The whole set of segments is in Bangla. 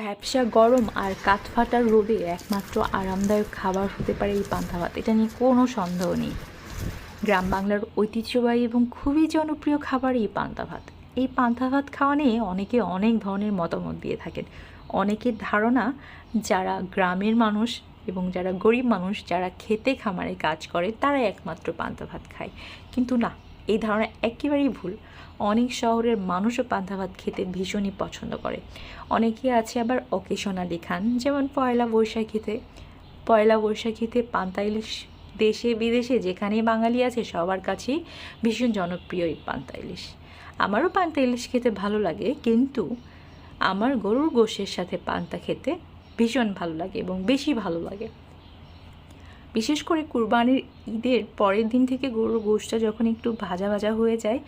ভ্যাপসা গরম আর কাঠফাটা রোদে একমাত্র আরামদায়ক খাবার হতে পারে এই পান্তা ভাত। এটা নিয়ে কোনো সন্দেহ নেই। গ্রাম বাংলার ঐতিহ্যবাহী এবং খুবই জনপ্রিয় খাবার এই পান্তা ভাত। এই পান্তা ভাত খাওয়া নিয়ে অনেকে অনেক ধরনের মতামত দিয়ে থাকেন। অনেকের ধারণা, যারা গ্রামের মানুষ এবং যারা গরিব মানুষ, যারা খেতে খামারে কাজ করে, তারাই একমাত্র পান্তা ভাত খায়। কিন্তু না, এই ধারণা একেবারেই ভুল। অনেক শহরের মানুষও পান্তা ভাত খেতে ভীষণই পছন্দ করে। অনেকে আছে আবার অকেশনালি খান, যেমন পয়লা বৈশাখীতে পান্তা ইলিশ দেশে বিদেশে যেখানেই বাঙালি আছে সবার কাছেই ভীষণ জনপ্রিয় এই পান্তা ইলিশ। আমারও পান্তা ইলিশ খেতে ভালো লাগে, কিন্তু আমার গরুর গোশের সাথে পান্তা খেতে ভীষণ ভালো লাগে এবং বেশি ভালো লাগে। বিশেষ করে কুরবানির ঈদের পরের দিন থেকে গরুর গোশটা যখন একটু ভাজা ভাজা হয়ে যায়,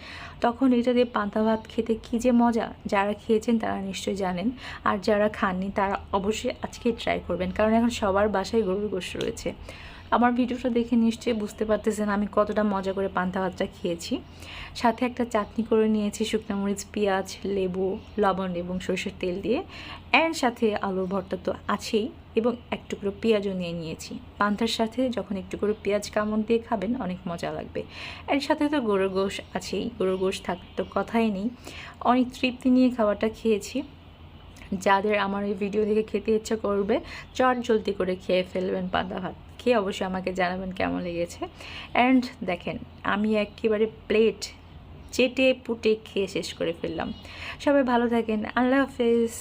তখন এটা দিয়ে পান্তা ভাত খেতে কী যে মজা! যারা খেয়েছেন তারা নিশ্চয়ই জানেন, আর যারা খাননি তারা অবশ্যই আজকে ট্রাই করবেন, কারণ এখন সবার বাসায় গরুর গোশ রয়েছে। আমার ভিডিওটা দেখে নিশ্চয়ই বুঝতে পারতেছেন আমি কতটা মজা করে পান্তা ভাতটা খেয়েছি। সাথে একটা চাটনি করে নিয়েছি শুকনো মরিচ, পেঁয়াজ, লেবু, লবণ এবং সরষের তেল দিয়ে। অ্যান্ড সাথে আলুর ভর্তা তো আছেই, এবং এক টুকরো পেঁয়াজও নিয়েছি। পান্তার সাথে যখন একটু করে পেঁয়াজ কামড় দিয়ে খাবেন অনেক মজা লাগবে। এর সাথে তো গরুর গোশ আছেই, গরুর গোশ থাকতে তো কথাই নেই। অনেক তৃপ্তি নিয়ে খাবারটা খেয়েছি। যাদের আমার এই ভিডিও দেখে খেতে ইচ্ছা করবে, চট জলদি করে খেয়ে ফেলবেন পান্তা ভাত। খেয়ে অবশ্যই আমাকে জানাবেন কেমন লেগেছে। অ্যান্ড দেখেন, আমি একেবারে প্লেট চেটে পুটে খেয়ে শেষ করে ফেললাম। সবাই ভালো থাকেন। আল্লাহ হাফেজ।